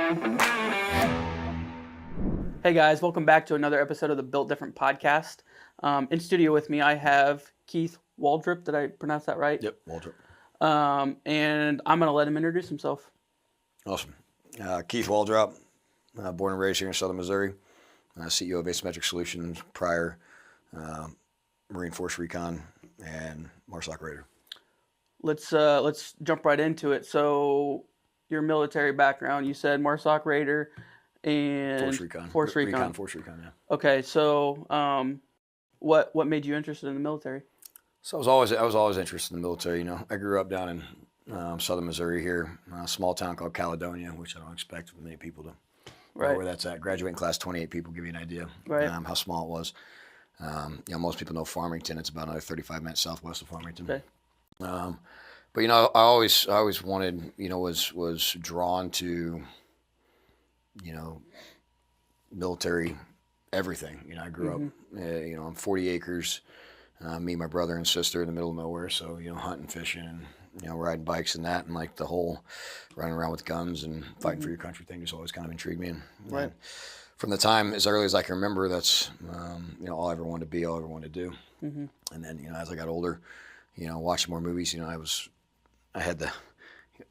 Hey guys, welcome back to another episode of the Built Different podcast. In studio with me, I have Keith Waldrop. Did I pronounce that right? Yep, Waldrop. And I'm going to let him introduce himself. Awesome. Keith Waldrop, born and raised here in Southern Missouri. CEO of Asymmetric Solutions, prior Recon Force Recon, and MARSOC Raider. Let's jump right into it. So, your military background, you said MARSOC Raider and Force Recon. Recon, yeah. Okay, so what made you interested in the military? So I was always interested in the military. You know, I grew up down in Southern Missouri here, a small town called Caledonia, which I don't expect many people to know where that's at. Graduating class 28 people, give you an idea how small it was. You know, most people know Farmington. It's about another 35 minutes southwest of Farmington. Okay. But you know, I always wanted, you know, was drawn to, you know, military everything. You know, I grew up, you know, on 40 acres. Me, my brother, and sister in the middle of nowhere. So, you know, hunting, fishing, and, you know, riding bikes and that, and like the whole running around with guns and fighting for your country thing just always kind of intrigued me. And from the time as early as I can remember, that's, you know, all I ever wanted to be, all I ever wanted to do. And then, you know, as I got older, you know, watching more movies, you know, I had the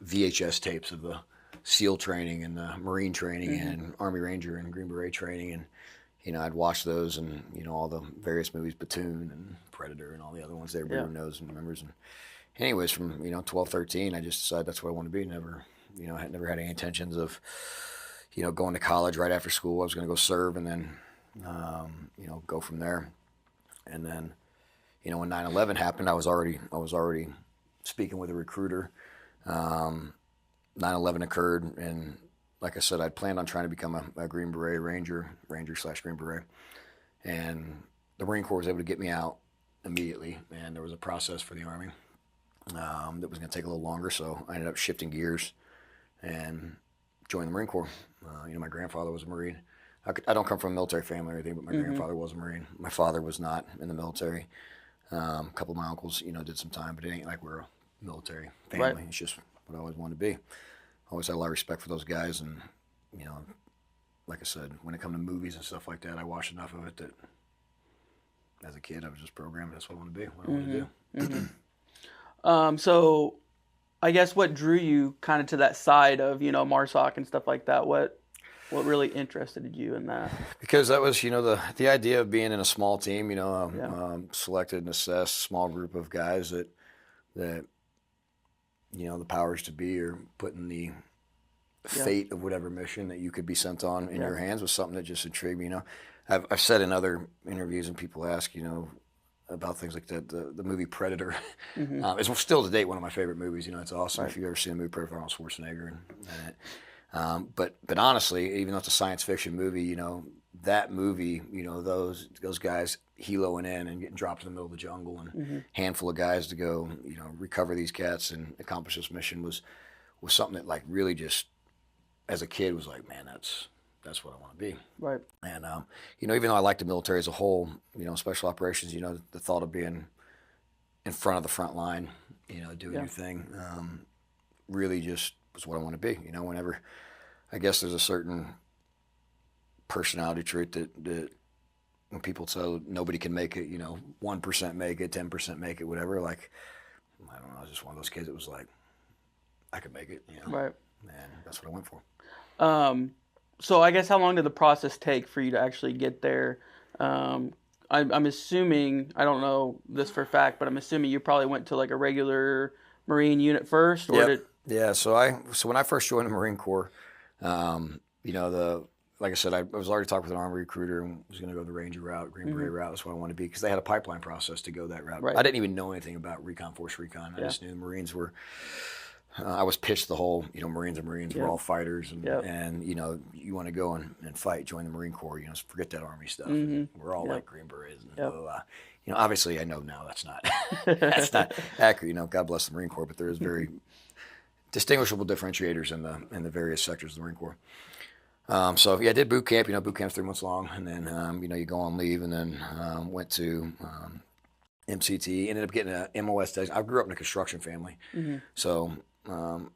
VHS tapes of the SEAL training and the Marine training and Army Ranger and Green Beret training, and you know, I'd watch those and, you know, all the various movies, Platoon and Predator and all the other ones that everybody knows and remembers. And anyways, from, you know, 12, 13, I just decided that's what I wanted to be. Never, you know, I had never had any intentions of, you know, going to college right after school. I was going to go serve and then, you know, go from there. And then, you know, when 9/11 happened, I was already speaking with a recruiter. 9/11 occurred, and like I said, I'd planned on trying to become a Green Beret Ranger/Green Beret. And the Marine Corps was able to get me out immediately, and there was a process for the Army that was going to take a little longer, so I ended up shifting gears and joined the Marine Corps. You know, my grandfather was a Marine. I don't come from a military family or anything, but my grandfather was a Marine. My father was not in the military. A couple of my uncles, you know, did some time, but it ain't like we're a military family. It's just what I always wanted to be. Always had a lot of respect for those guys, and you know, like I said, when it comes to movies and stuff like that, I watched enough of it that as a kid I was just programmed. That's what I want to be, what I want to do. So I guess what drew you kind of to that side of, you know, MARSOC and stuff like that? What really interested you in that? Because that was, you know, the idea of being in a small team, you know, selected and assessed small group of guys that you know, the powers to be are putting the fate of whatever mission that you could be sent on in your hands was something that just intrigued me. You know, I've said in other interviews, and people ask, you know, about things like that. The movie Predator is still to date one of my favorite movies. You know, it's awesome if you've ever seen a movie Predator, Arnold Schwarzenegger and it. But honestly, even though it's a science fiction movie, you know, that movie, you know, those guys heloing in and getting dropped in the middle of the jungle and handful of guys to go, you know, recover these cats and accomplish this mission was something that, like, really just as a kid was like, man, that's what I want to be. Right. And you know, even though I like the military as a whole, you know, special operations, you know, the thought of being in front of the front line, you know, doing your thing, really just was what I want to be. You know, whenever I guess there's a certain personality trait that when people say nobody can make it, you know, 1% make it, 10% make it, whatever, like, I don't know, I was just one of those kids that was like, I could make it, you know. Right. And that's what I went for. So I guess how long did the process take for you to actually get there? I'm assuming, I don't know this for a fact, but I'm assuming you probably went to like a regular Marine unit first, or Yeah, so when I first joined the Marine Corps, you know, like I said, I was already talking with an Army recruiter and was going to go the Ranger route, Green Beret route. That's what I wanted to be, because they had a pipeline process to go that route. Right. I didn't even know anything about Recon Force Recon. I just knew the Marines were. I was pitched the whole, you know, Marines are Marines. We're all fighters, and you know, you want to go and fight, join the Marine Corps. You know, forget that Army stuff. We're all like Green Berets. And blah, blah, blah. You know, obviously, I know now that's not accurate. You know, God bless the Marine Corps, but there is very distinguishable differentiators in the various sectors of the Marine Corps. So yeah, I did boot camp. You know, boot camp's 3 months long, and then you know, you go on leave, and then went to MCT. Ended up getting a MOS test. I grew up in a construction family, so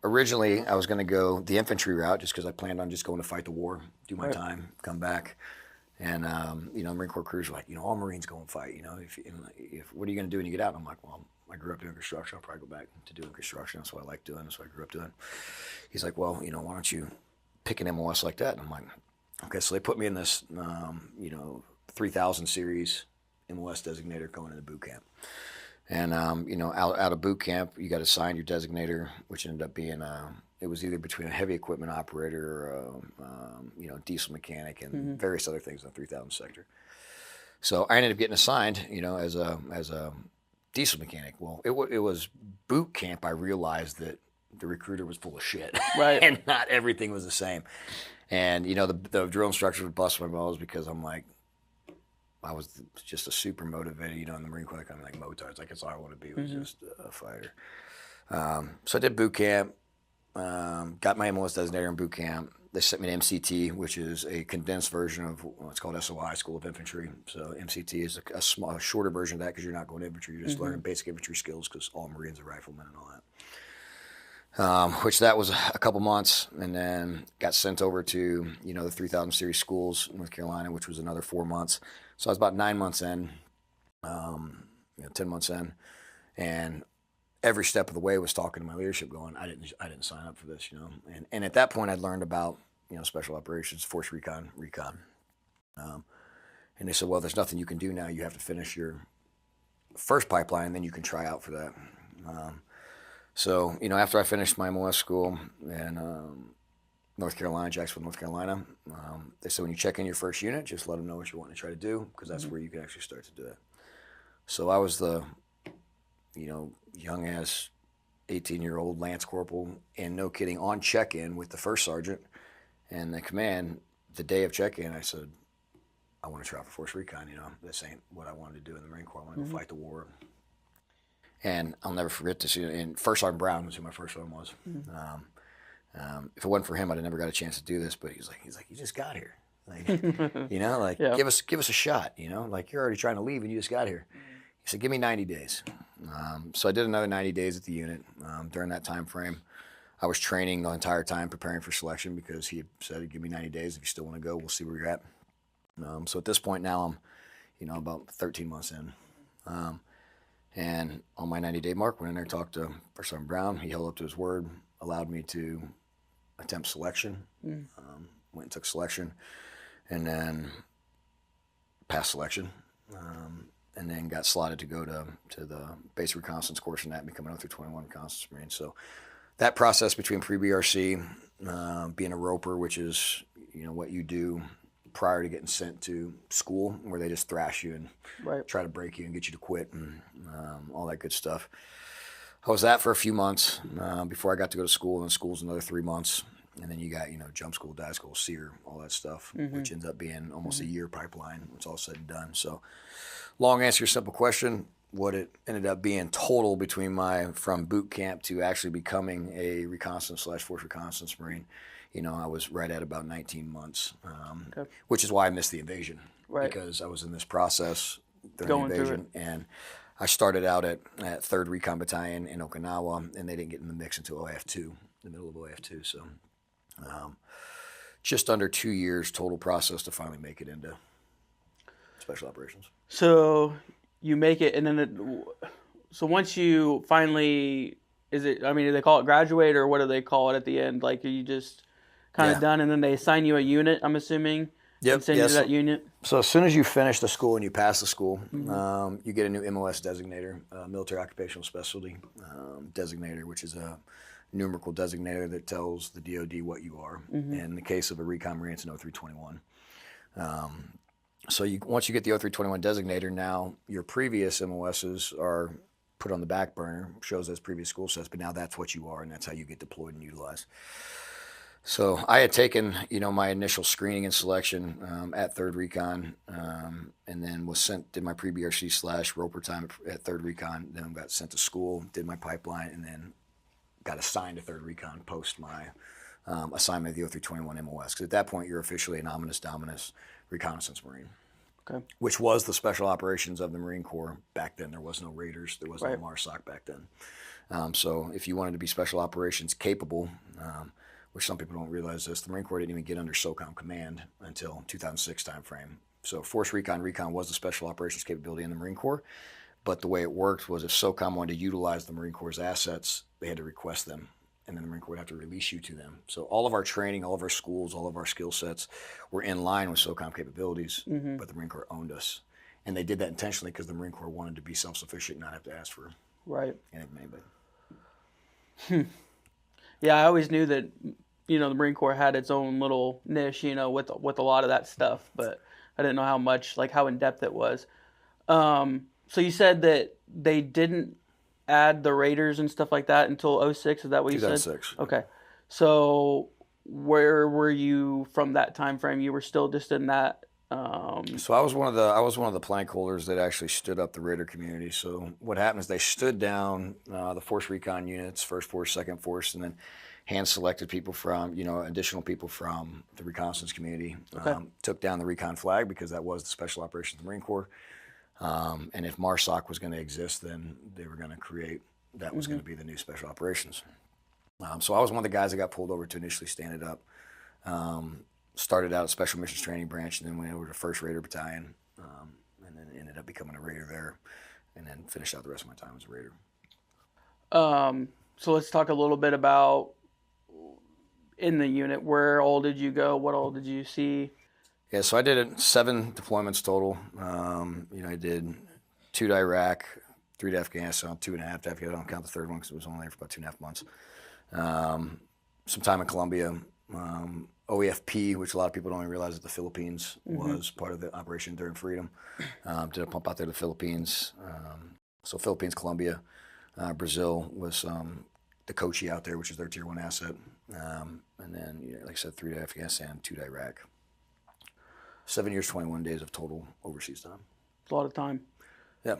originally I was going to go the infantry route just because I planned on just going to fight the war, do my time, come back. And, Marine Corps crews were like, all Marines go and fight, if what are you going to do when you get out? And I'm like, well, I grew up doing construction. I'll probably go back to doing construction. That's what I like doing. That's what I grew up doing. He's like, well, why don't you pick an MOS like that? And I'm like, okay. So they put me in this, 3000 series MOS designator going into boot camp. And, out of boot camp, you got assigned your designator, which ended up being, it was either between a heavy equipment operator or, diesel mechanic and various other things in the 3000 sector. So I ended up getting assigned, as a diesel mechanic. Well, it was boot camp. I realized that the recruiter was full of shit, right? And not everything was the same. And the drill instructor would bust my balls because I'm like, I was just a super motivated, in the Marine Corps, kind of like motards. Like, that's all I want to be, was just a fighter. So I did boot camp, got my MOS designator in boot camp. They sent me to MCT, which is a condensed version of what's called SOI, School of Infantry. So MCT is a shorter version of that because you're not going infantry. You're just learning basic infantry skills because all Marines are riflemen and all that. Which that was a couple months, and then got sent over to, the 3000 series schools in North Carolina, which was another 4 months. So I was about 9 months in, 10 months in, and every step of the way was talking to my leadership going, I didn't sign up for this, And at that point I'd learned about, special operations, force recon. And they said, well, there's nothing you can do now. You have to finish your first pipeline, and then you can try out for that. So, after I finished my MOS school in North Carolina, Jacksonville, North Carolina, they said when you check in your first unit, just let them know what you're wanting to try to do, because that's where you can actually start to do it. So I was the, young-ass 18-year-old Lance Corporal, and no kidding, on check-in with the first sergeant and the command. The day of check-in, I said, I want to try out for Force Recon. This ain't what I wanted to do in the Marine Corps. I want to go fight the war. And I'll never forget this. And First Sergeant Brown was who my first sergeant was. If it wasn't for him, I'd have never got a chance to do this. But he's like, you just got here. Like, give us a shot. Like, you're already trying to leave and you just got here. He said, give me 90 days. So I did another 90 days at the unit. During that time frame, I was training the entire time, preparing for selection, because he had said, give me 90 days. If you still want to go, we'll see where you're at. So at this point now, I'm, about 13 months in. And on my 90-day mark, went in there, talked to First Sergeant Brown. He held up to his word, allowed me to attempt selection. Went and took selection, and then passed selection, and then got slotted to go to the basic reconnaissance course, and that become an 0321 reconnaissance Marine. So that process between pre-BRC, being a roper, which is what you do prior to getting sent to school, where they just thrash you and try to break you and get you to quit and all that good stuff. I was that for a few months before I got to go to school, and school's another 3 months. And then you got, jump school, dive school, SERE, all that stuff, which ends up being almost a year pipeline when it's all said and done. So long answer, simple question. What it ended up being total between from boot camp to actually becoming a reconnaissance/force reconnaissance Marine, I was right at about 19 months, which is why I missed the invasion, because I was in this process during the invasion. And I started out at 3rd Recon Battalion in Okinawa, and they didn't get in the mix until OAF2, the middle of OAF2. So just under 2 years total process to finally make it into special operations. So you make it, and then so once you finally, do they call it graduate, or what do they call it at the end? Like, are you just kind of done, and then they assign you a unit, I'm assuming? Yep. And send you to that unit? So as soon as you finish the school and you pass the school, you get a new MOS designator, military occupational specialty designator, which is a numerical designator that tells the DoD what you are. In the case of a Recon Marine, it's an 0321. So once you get the 0321 designator, now your previous MOSs are put on the back burner, shows as previous school sets, but now that's what you are, and that's how you get deployed and utilized. So I had taken, my initial screening and selection at 3rd Recon, and then was did my pre-BRC / roper time at 3rd Recon, then got sent to school, did my pipeline, and then got assigned to 3rd Recon post my assignment of the 0321 MOS. Because at that point, you're officially an Omnis Dominus Reconnaissance Marine, which was the special operations of the Marine Corps back then. There was no Raiders. There was no MARSOC back then. So if you wanted to be special operations capable, which some people don't realize this, the Marine Corps didn't even get under SOCOM command until 2006 timeframe. So Force Recon was the special operations capability in the Marine Corps. But the way it worked was if SOCOM wanted to utilize the Marine Corps' assets, they had to request them. And then the Marine Corps would have to release you to them. So all of our training, all of our schools, all of our skill sets were in line with SOCOM capabilities, but the Marine Corps owned us. And they did that intentionally because the Marine Corps wanted to be self-sufficient and not have to ask for anything from anybody. Yeah, I always knew that, the Marine Corps had its own little niche, with a lot of that stuff, but I didn't know how much, how in depth it was. So you said that they didn't add the Raiders and stuff like that until 2006. Is that what you said? 2006. Okay. So where were you from that time frame? You were still just in that. So I was one of the plank holders that actually stood up the Raider community. So what happened is they stood down the Force Recon units, First Force, Second Force, and then hand selected people from, additional people from the reconnaissance community. Okay. Took down the Recon flag because that was the Special Operations of the Marine Corps. And if MARSOC was going to exist, then they were going to create, that was going to be the new Special Operations. So I was one of the guys that got pulled over to initially stand it up. Started out at Special Missions Training Branch and then went over to 1st Raider Battalion, and then ended up becoming a Raider there, and then finished out the rest of my time as a Raider. So let's talk a little bit about in the unit. Where all did you go? What all did you see? Yeah, so I did 7 deployments total. I did 2 to Iraq, 3 to Afghanistan, 2.5 to Afghanistan. I don't count the third one because it was only there for about 2.5 months. Some time in Colombia. OEFP, which a lot of people don't even realize that the Philippines was part of the Operation Enduring Freedom. Did a pump out there to the Philippines. So Philippines, Colombia, Brazil was the Kochi out there, which is their Tier 1 asset. And then, like I said, 3 to Afghanistan, 2 to Iraq. 7 years, 21 days of total overseas time. It's a lot of time. Yeah,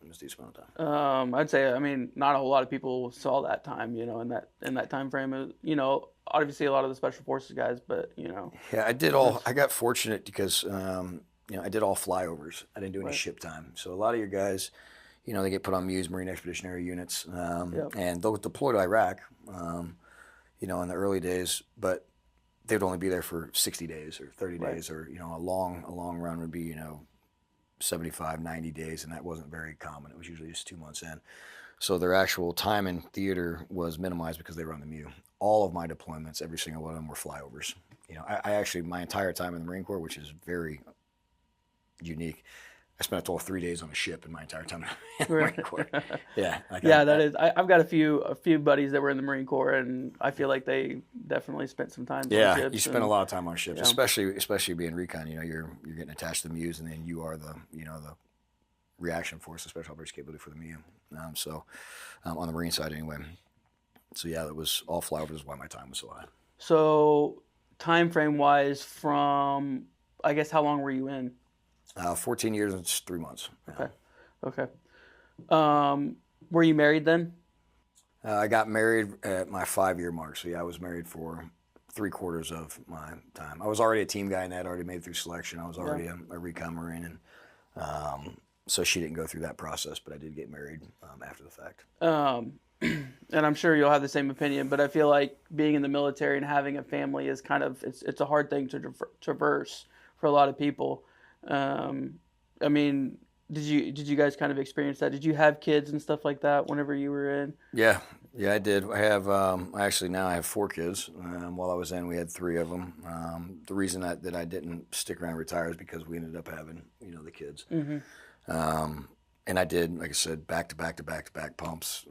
it was a decent amount of time. I'd say, not a whole lot of people saw that time, in that time frame. Obviously a lot of the Special Forces guys, but, Yeah, I got fortunate because, I did all flyovers. I didn't do any ship time. So a lot of your guys, they get put on MUs, Marine Expeditionary Units, and they'll deploy to Iraq, in the early days, but they'd only be there for 60 days or 30 days, or, a long run would be, 75, 90 days, and that wasn't very common. It was usually just 2 months in. So their actual time in theater was minimized because they were on the MU. All of my deployments, every single one of them were flyovers. I actually, my entire time in the Marine Corps, which is very unique, I spent a total of 3 days on a ship in my entire time in the Marine Corps. Yeah. That is. I've got a few buddies that were in the Marine Corps, and I feel like they definitely spent some time on ships. Yeah, you spend a lot of time on ships, especially being recon. You're getting attached to the MUs, and then you are the the reaction force, the special operations capability for the MU. On the Marine side anyway. So yeah, it was all flyovers is why my time was so high. So time frame wise, from I guess how long were you in? 14 years and 3 months. Yeah. Okay. Were you married then? I got married at my 5-year mark. So yeah, I was married for 3/4 of my time. I was already a team guy and I'd already made through selection. I was already a Recon Marine, and so she didn't go through that process, but I did get married after the fact. And I'm sure you'll have the same opinion, but I feel like being in the military and having a family is kind of it's a hard thing to traverse for a lot of people. Did you guys kind of experience that? Did you have kids and stuff like that whenever you were in? Yeah, I did. I have actually now I have 4 kids. While I was in, we had 3 of them. The reason that I didn't stick around and retire is because we ended up having the kids. And I did, like I said, back to back pumps.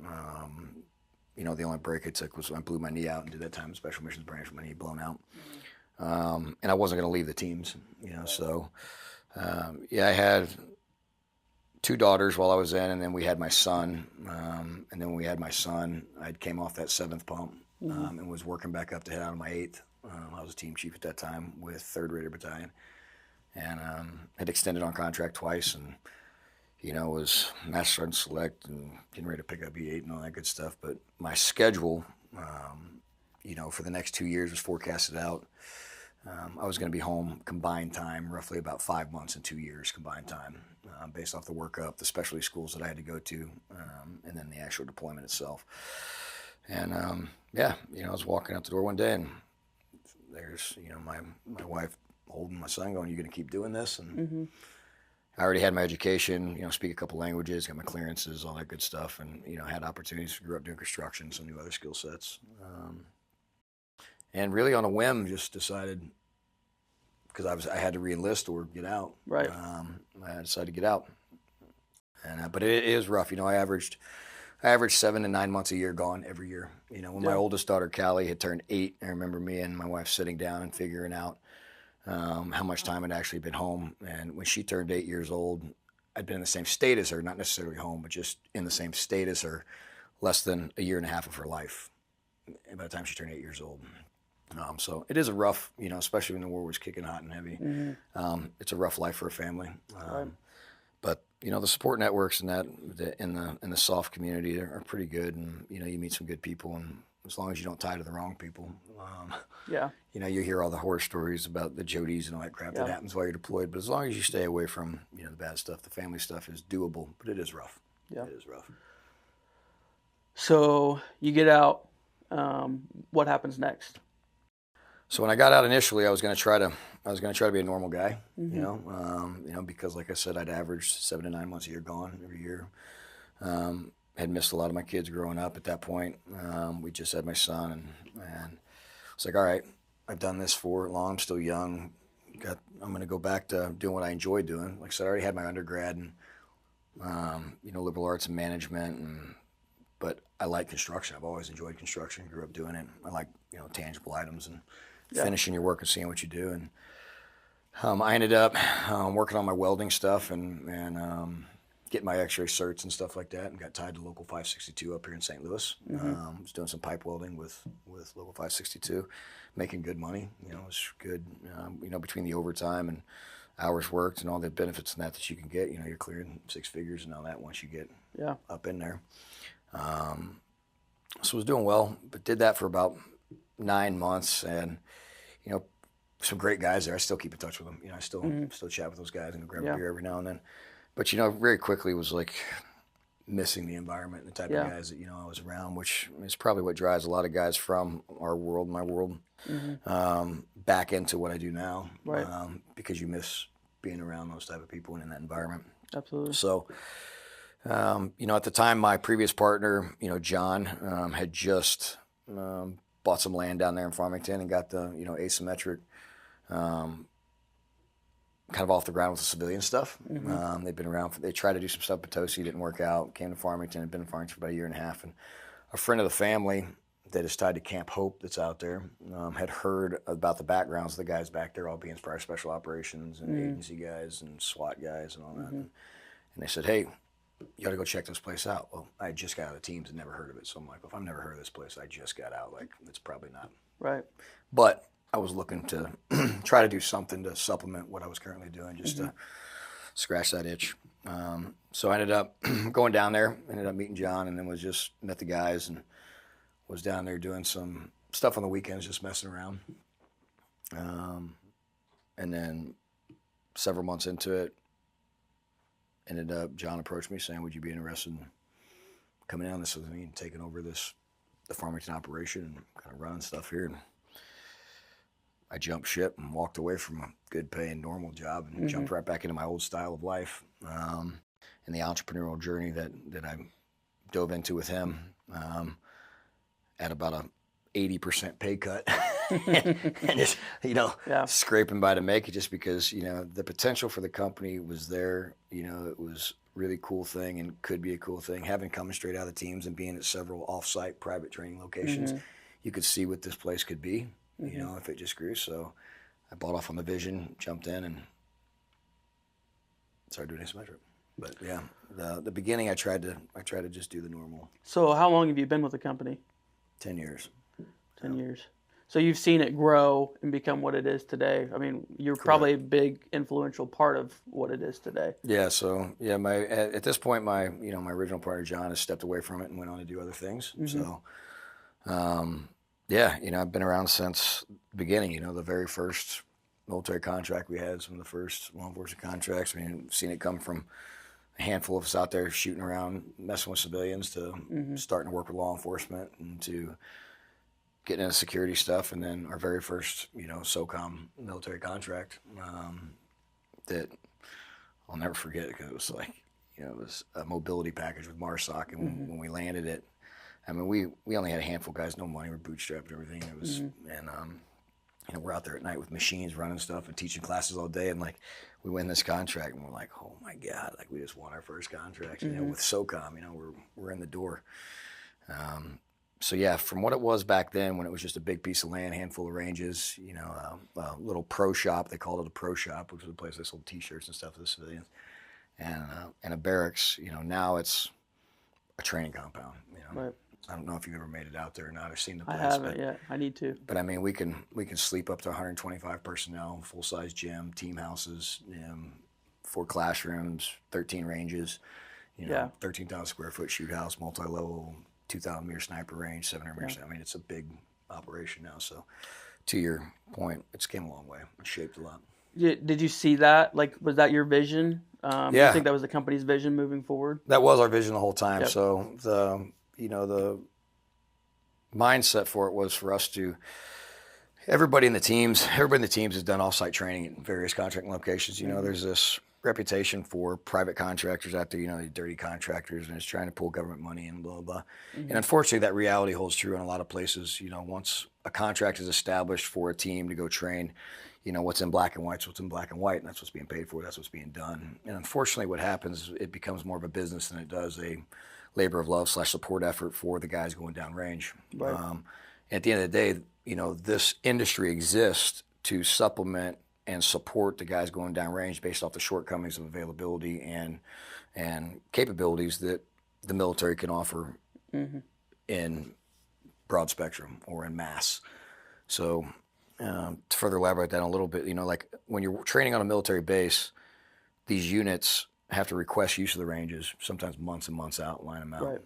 The only break I took was when I blew my knee out and did that time in Special Missions Branch with my knee blown out. And I wasn't going to leave the teams, so I had 2 daughters while I was in, and then we had my son. And then when we had my son, I came off that 7th pump and was working back up to head out on my 8th. I was a team chief at that time with 3rd Raider Battalion, and had extended on contract twice, and was Master Sergeant Select and getting ready to pick up E8 and all that good stuff. But my schedule, for the next 2 years was forecasted out I was going to be home combined time, roughly about 5 months and 2 years combined time, based off the workup, the specialty schools that I had to go to, and then the actual deployment itself. And yeah, I was walking out the door one day, and there's my wife holding my son, going, "You going to keep doing this?" And I already had my education, speak a couple languages, got my clearances, all that good stuff, and had opportunities. Grew up doing construction, some new other skill sets, and really on a whim, just decided, because I had to re-enlist or get out. Right. I decided to get out, and but it is rough. I averaged 7 to 9 months a year gone every year. When my oldest daughter Callie had turned 8, I remember me and my wife sitting down and figuring out how much time I'd actually been home. And when she turned 8 years old, I'd been in the same state as her, not necessarily home, but just in the same state as her, less than a year and a half of her life. And by the time she turned 8 years old. So it is a rough, especially when the war was kicking hot and heavy. It's a rough life for a family. Right. But the support networks and in the soft community are pretty good, and you meet some good people, and as long as you don't tie to the wrong people, you hear all the horror stories about the Jodies and all that crap that happens while you're deployed. But as long as you stay away from the bad stuff, the family stuff is doable, but it is rough. Yeah, it is rough. So you get out. What happens next? So when I got out initially, I was going to try to be a normal guy, because like I said, I'd averaged 7 to 9 months a year gone every year. Had missed a lot of my kids growing up at that point. We just had my son, and it's like, all right, I've done this for long. I'm still young. I'm going to go back to doing what I enjoy doing. Like I said, I already had my undergrad in, liberal arts and management, but I like construction. I've always enjoyed construction. Grew up doing it. I like tangible items and finishing your work and seeing what you do. And I ended up working on my welding stuff and getting my X-ray certs and stuff like that, and got tied to Local 562 up here in St. Louis. Was doing some pipe welding with Local 562, making good money. It was good. Between the overtime and hours worked and all the benefits and that you can get, you're clearing 6 figures and all that once you get up in there. So I was doing well, but did that for about 9 months, and some great guys there. I still keep in touch with them. I still chat with those guys and grab a beer every now and then. But very quickly was like missing the environment and the type of guys that I was around, which is probably what drives a lot of guys from our world, my world, back into what I do now. Right. Because you miss being around those type of people and in that environment. Absolutely. So. At the time, my previous partner, John, had just bought some land down there in Farmington and got the, asymmetric kind of off the ground with the civilian stuff. They've been around. They tried to do some stuff, Potosi didn't work out. Came to Farmington, had been in Farmington for about a year and a half. And a friend of the family that is tied to Camp Hope that's out there had heard about the backgrounds of the guys back there, all being prior special operations and agency guys and SWAT guys and all that. And they said, hey, you got to go check this place out. Well, I just got out of the teams and never heard of it. So I'm like, well, if I've never heard of this place, I just got out. Like, it's probably not. Right. But I was looking to try to do something to supplement what I was currently doing, just to scratch that itch. So I ended up going down there, ended up meeting John, and then met the guys and was down there doing some stuff on the weekends, just messing around. And then several months into it, John approached me saying, would you be interested in coming down this with me and taking over the Farmington operation and kind of running stuff here? And I jumped ship and walked away from a good paying normal job and jumped right back into my old style of life and the entrepreneurial journey that I dove into with him at about a 80% pay cut and just, scraping by to make it, just because, the potential for the company was there. It was really cool thing and could be a cool thing. Having come straight out of the teams and being at several off-site private training locations, you could see what this place could be, if it just grew. So I bought off on the vision, jumped in, and started doing asymmetric. But yeah, the beginning I tried to just do the normal. So how long have you been with the company? 10 years. 10 years. So you've seen it grow and become what it is today. I mean, you're probably a big influential part of what it is today. Yeah. So at this point, my original partner John has stepped away from it and went on to do other things. So, I've been around since beginning. You know, the very first military contract we had, some of the first law enforcement contracts. I mean, seen it come from a handful of us out there shooting around, messing with civilians, to starting to work with law enforcement, and to getting into security stuff. And then our very first, you know, SOCOM military contract that I'll never forget, because it was like, you know, it was a mobility package with MARSOC, and when we landed it, I mean, we only had a handful of guys, no money, we're bootstrapped and everything. It was, and you know, we're out there at night with machines running stuff and teaching classes all day, and like we win this contract, and we're like, oh my God, like we just won our first contract, you know, with SOCOM, you know, we're in the door. So yeah, from what it was back then, when it was just a big piece of land, handful of ranges, you know, a little pro shop, they called it a pro shop, which was a place they sold T-shirts and stuff for the civilians, and a barracks. You know, now it's a training compound. You know, Right. I don't know if you've ever made it out there or not, or seen the place. I haven't yet. I need to. But I mean, we can sleep up to 125 personnel, full size gym, team houses, 4 classrooms, 13 ranges, you know, 13,000 square foot shoot house, multi-level, 2,000 meter sniper range, 700 meters. I mean, it's a big operation now. So, to your point, it's came a long way. It's shaped a lot. Did you see that? Like, was that your vision? Do you think that was the company's vision moving forward? That was our vision the whole time. Yep. So the mindset for it was for us to. Everybody in the teams has done off-site training at various contracting locations. You know, there's this reputation for private contractors out there, you know, the dirty contractors, and it's trying to pull government money and blah, blah, blah. And unfortunately, that reality holds true in a lot of places. You know, once a contract is established for a team to go train, you know, what's in black and white is what's in black and white, and that's what's being paid for, that's what's being done. And unfortunately, what happens is it becomes more of a business than it does a labor of love / support effort for the guys going down range. Right. At the end of the day, you know, this industry exists to supplement and support the guys going down range based off the shortcomings of availability and capabilities that the military can offer in broad spectrum or in mass. So to further elaborate that a little bit, you know, like when you're training on a military base, these units have to request use of the ranges, sometimes months and months out, line them out. Right.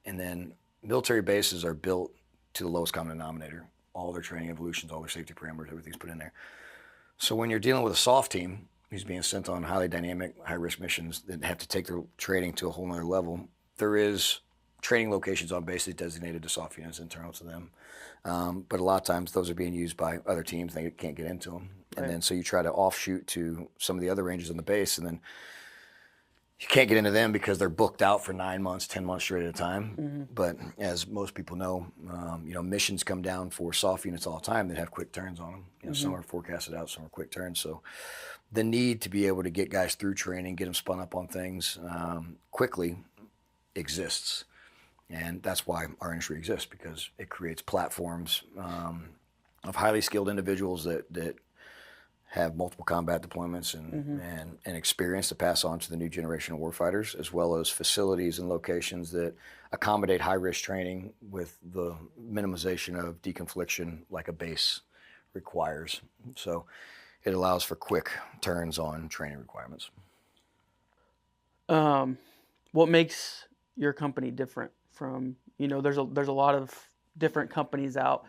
And then military bases are built to the lowest common denominator. All their training evolutions, all their safety parameters, everything's put in there. So when you're dealing with a soft team who's being sent on highly dynamic, high-risk missions that have to take their training to a whole nother level, there is training locations on bases designated to soft units internal to them. But a lot of times those are being used by other teams. They can't get into them. And then so you try to offshoot to some of the other ranges on the base, and then you can't get into them because they're booked out for 9 months, 10 months straight at a time. But as most people know, you know, missions come down for soft units all the time that have quick turns on them. You know, some are forecasted out, some are quick turns. So the need to be able to get guys through training, get them spun up on things quickly exists. And that's why our industry exists, because it creates platforms of highly skilled individuals that have multiple combat deployments and experience to pass on to the new generation of warfighters, as well as facilities and locations that accommodate high-risk training with the minimization of deconfliction like a base requires. So it allows for quick turns on training requirements. What makes your company different from, you know, there's a lot of different companies out.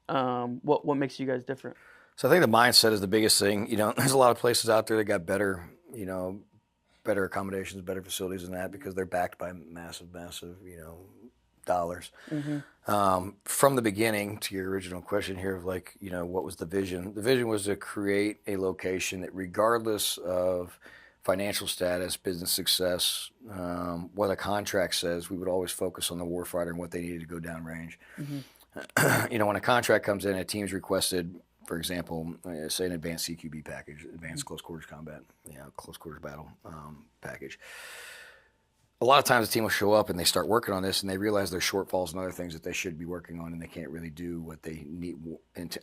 What makes you guys different? So I think the mindset is the biggest thing. You know, there's a lot of places out there that got better, you know, better accommodations, better facilities than that, because they're backed by massive, you know, dollars. From the beginning, to your original question here of like, you know, what was the vision? The vision was to create a location that, regardless of financial status, business success, what a contract says, we would always focus on the warfighter and what they needed to go downrange. You know, when a contract comes in, a team's requested, for example, say an advanced CQB package, advanced close quarters combat, you know, close quarters battle package. A lot of times the team will show up and they start working on this and they realize there's shortfalls and other things that they should be working on, and they can't really do what they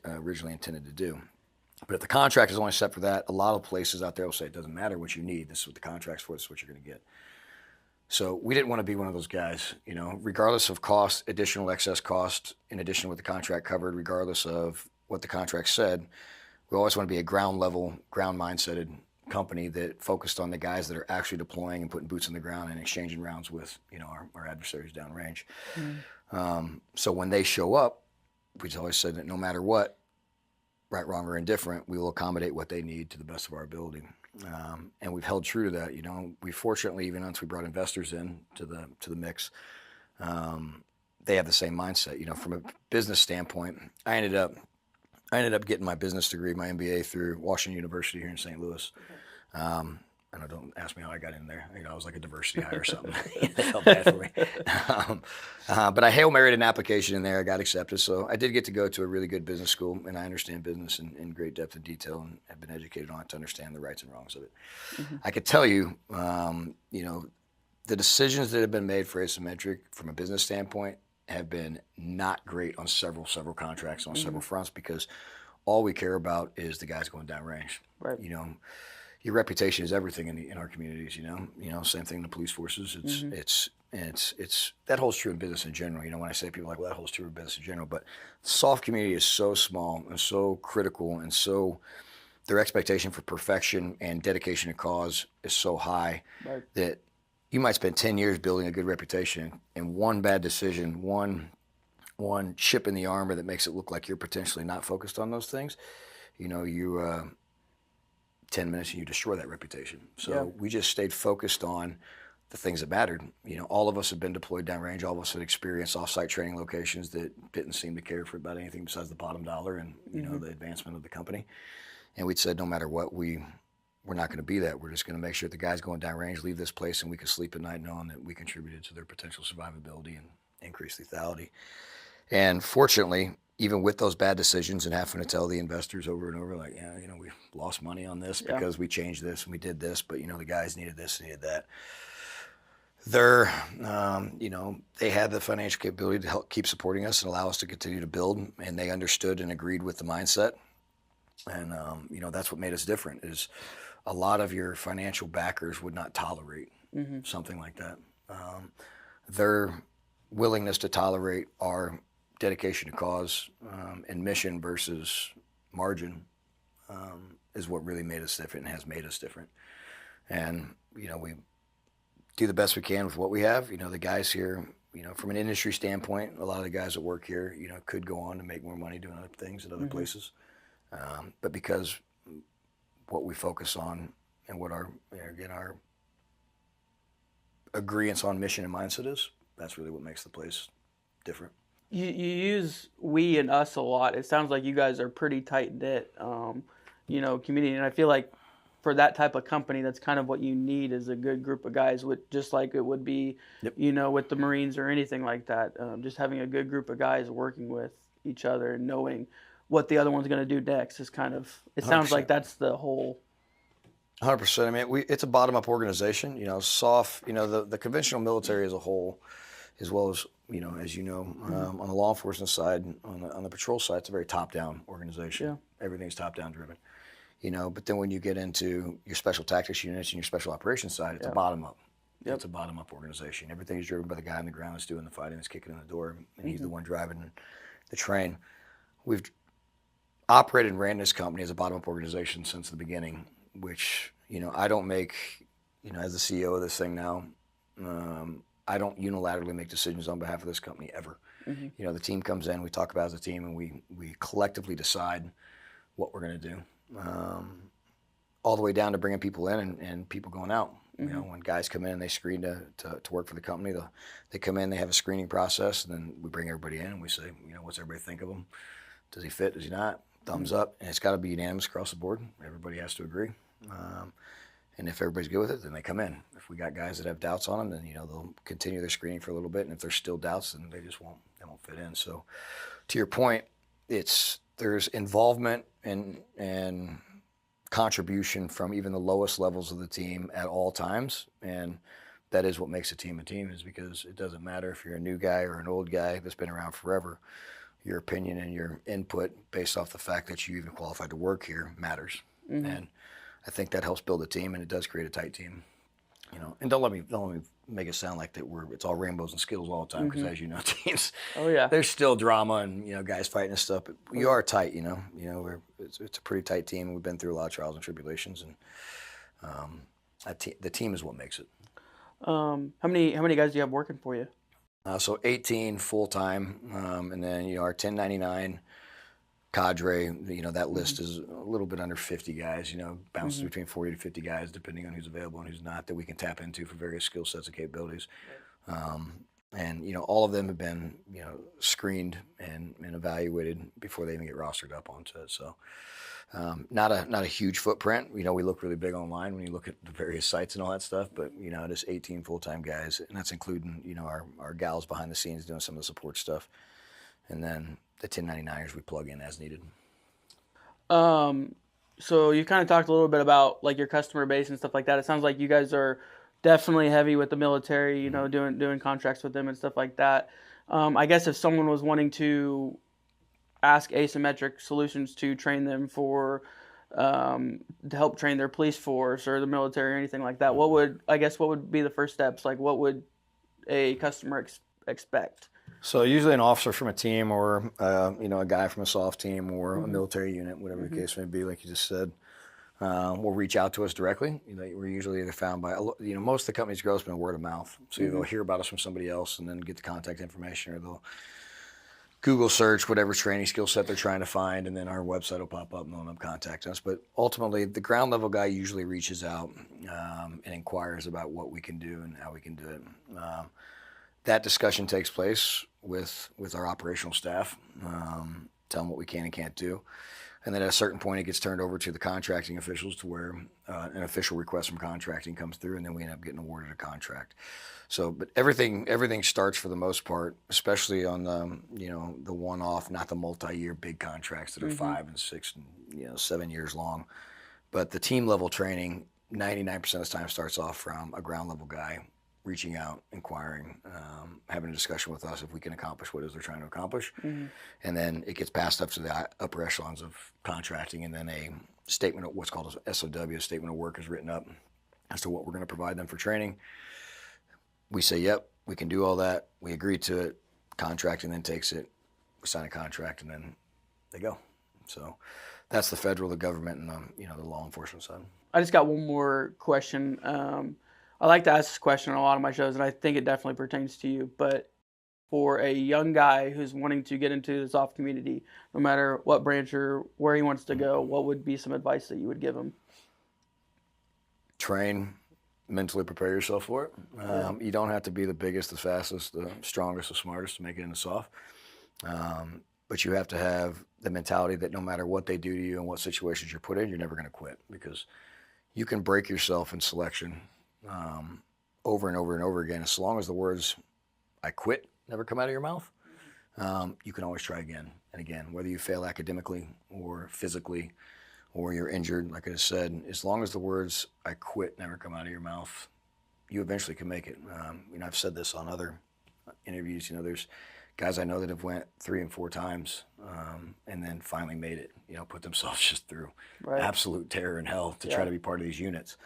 originally intended to do. But if the contract is only set for that, a lot of places out there will say it doesn't matter what you need. This is what the contract's for. This is what you're going to get. So we didn't want to be one of those guys, you know, regardless of cost, additional excess cost, in addition to what the contract covered, regardless of what the contract said. We always want to be a ground level, ground mindseted company that focused on the guys that are actually deploying and putting boots on the ground and exchanging rounds with, you know, our adversaries downrange. So when they show up, we always said that no matter what, right, wrong, or indifferent, we will accommodate what they need to the best of our ability. And we've held true to that. You know, we fortunately, even once we brought investors in to the mix, they have the same mindset. You know, from a business standpoint, I ended up getting my business degree, my MBA, through Washington University here in St. Louis. I know, don't ask me how I got in there. You know, I was like a diversity hire or something. They felt bad for me. But I Hail Married an application in there. I got accepted. So I did get to go to a really good business school, and I understand business in great depth and detail, and have been educated on it to understand the rights and wrongs of it. Mm-hmm. I could tell you, you know, the decisions that have been made for Asymmetric from a business standpoint have been not great on several contracts on several fronts, because all we care about is the guys going downrange. Right. You know, your reputation is everything in our communities. You know, same thing in the police forces. It's that holds true in business in general. You know, when I say people are like, well, that holds true in business in general, but the soft community is so small and so critical, and so their expectation for perfection and dedication to cause is so high, right, that you might spend 10 years building a good reputation, and one bad decision, one chip in the armor that makes it look like you're potentially not focused on those things, you know, 10 minutes and you destroy that reputation. So we just stayed focused on the things that mattered. You know, all of us have been deployed downrange. All of us had experienced off-site training locations that didn't seem to care for about anything besides the bottom dollar and, you know, the advancement of the company. And we'd said, no matter what, we're not going to be that. We're just going to make sure the guys going downrange leave this place and we can sleep at night knowing that we contributed to their potential survivability and increased lethality. And fortunately, even with those bad decisions and having to tell the investors over and over, like, yeah, you know, we lost money on this because we changed this and we did this, but, you know, the guys needed this and needed that. They're, you know, they had the financial capability to help keep supporting us and allow us to continue to build, and they understood and agreed with the mindset. And, you know, that's what made us different, is a lot of your financial backers would not tolerate something like that. Their willingness to tolerate our dedication to cause and mission versus margin is what really made us different and has made us different. And, you know, we do the best we can with what we have. You know, the guys here, you know, from an industry standpoint, a lot of the guys that work here, you know, could go on to make more money doing other things at other places. But because what we focus on and what our, again, our agreeance on mission and mindset is, that's really what makes the place different. You use we and us a lot. It sounds like you guys are pretty tight-knit, you know, community. And I feel like for that type of company, that's kind of what you need, is a good group of guys, with just like it would be, you know, with the Marines or anything like that. Just having a good group of guys working with each other and knowing what the other one's going to do next is kind of, it sounds 100%. like that's the whole. 100%. I mean, it's a bottom-up organization. You know, soft. You know, the conventional military as a whole, as well as, you know, on the law enforcement side, on the patrol side, it's a very top-down organization. Yeah. Everything's top-down driven. You know, but then when you get into your special tactics units and your special operations side, it's a bottom-up. Yep. It's a bottom-up organization. Everything is driven by the guy on the ground that's doing the fighting, that's kicking in the door, and he's the one driving the train. We've operated and ran this company as a bottom-up organization since the beginning, which, you know, I don't make, you know, as the CEO of this thing now, I don't unilaterally make decisions on behalf of this company ever. You know, the team comes in, we talk about it as a team, and we collectively decide what we're going to do. All the way down to bringing people in and people going out. You know, when guys come in, they screen to work for the company. They come in, they have a screening process, and then we bring everybody in and we say, you know, what's everybody think of him? Does he fit? Does he not? Thumbs up. And it's got to be unanimous across the board. Everybody has to agree. And if everybody's good with it, then they come in. If we got guys that have doubts on them, then, you know, they'll continue their screening for a little bit. And if there's still doubts, then they won't fit in. So to your point, there's involvement and contribution from even the lowest levels of the team at all times. And that is what makes a team, is because it doesn't matter if you're a new guy or an old guy that's been around forever. Your opinion and your input based off the fact that you even qualified to work here matters. And I think that helps build a team, and it does create a tight team. You know, and don't let me make it sound like that it's all rainbows and skittles all the time, because as you know, teams, there's still drama and, you know, guys fighting and stuff, but we are tight. You know, it's a pretty tight team, and we've been through a lot of trials and tribulations, and the team is what makes it. How many guys do you have working for you? So 18 full time, and then, you know, our 1099 cadre, that list is a little bit under 50 guys, bounces between 40 to 50 guys, depending on who's available and who's not, that we can tap into for various skill sets and capabilities. And all of them have been, screened and evaluated before they even get rostered up onto it. So not a huge footprint. We look really big online when you look at the various sites and all that stuff, but just 18 full-time guys, and that's including, our gals behind the scenes doing some of the support stuff. And then the 1099ers we plug in as needed. So you kind of talked a little bit about like your customer base and stuff like that. It sounds like you guys are definitely heavy with the military, doing contracts with them and stuff like that. I guess if someone was wanting to ask Asymmetric Solutions to train them for, to help train their police force or the military or anything like that, what would be the first steps? Like, what would a customer expect? So usually an officer from a team or, a guy from a soft team or a military unit, whatever the case may be, like you just said, will reach out to us directly. We're usually either found by, most of the company's growth has been word of mouth. So either they'll hear about us from somebody else and then get the contact information, or they'll Google search whatever training skill set they're trying to find, and then our website will pop up and they'll end up contacting us. But ultimately, the ground level guy usually reaches out and inquires about what we can do and how we can do it. That discussion takes place with our operational staff, tell them what we can and can't do. And then at a certain point, it gets turned over to the contracting officials to where an official request from contracting comes through, and then we end up getting awarded a contract. So, but everything starts for the most part, especially on the one-off, not the multi-year big contracts that are 5 and 6 and 7 years long. But the team level training, 99% of the time starts off from a ground level guy reaching out, inquiring, having a discussion with us if we can accomplish what it is they're trying to accomplish. And then it gets passed up to the upper echelons of contracting, and then a statement of what's called a SOW, a statement of work, is written up as to what we're going to provide them for training. We say, yep, we can do all that. We agree to it. Contracting then takes it. We sign a contract, and then they go. So that's the federal, the government, and the law enforcement side. I just got one more question. I like to ask this question on a lot of my shows, and I think it definitely pertains to you. But for a young guy who's wanting to get into the soft community, no matter what branch or where he wants to go, what would be some advice that you would give him? Train, mentally prepare yourself for it. You don't have to be the biggest, the fastest, the strongest, the smartest to make it into soft. But you have to have the mentality that no matter what they do to you and what situations you're put in, you're never going to quit, because you can break yourself in selection over and over and over again. As long as the words "I quit" never come out of your mouth, you can always try again and again. Whether you fail academically or physically, or you're injured, like I just said, as long as the words "I quit" never come out of your mouth, you eventually can make it. I've said this on other interviews. There's guys I know that have went 3 and 4 times and then finally made it. Put themselves just through absolute terror and hell to try to be part of these units.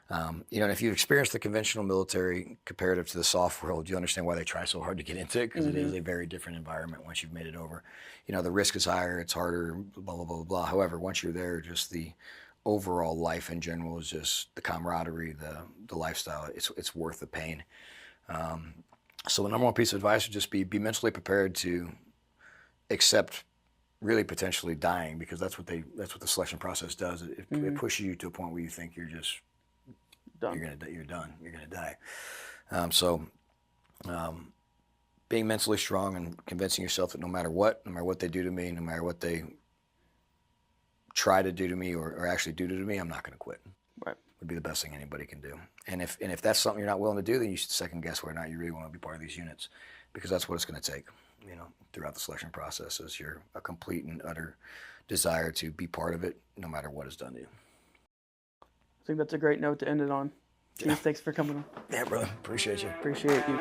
And if you've experienced the conventional military comparative to the soft world, you understand why they try so hard to get into it, because it is a very different environment once you've made it over. The risk is higher, it's harder, blah, blah, blah, blah. However, once you're there, just the overall life in general is just the camaraderie, the lifestyle. It's worth the pain. So the number one piece of advice would just be mentally prepared to accept really potentially dying, because that's what the selection process does. It pushes you to a point where you think you're just done. You're done. You're gonna die. Being mentally strong and convincing yourself that no matter what they do to me, no matter what they try to do to me or actually do to me, I'm not gonna quit. Right. Would be the best thing anybody can do. And if that's something you're not willing to do, then you should second guess whether or not you really want to be part of these units, because that's what it's going to take. Throughout the selection process, is a complete and utter desire to be part of it, no matter what is done to you. I think that's a great note to end it on. Chief, thanks for coming on. Yeah, brother. Appreciate you. Appreciate you.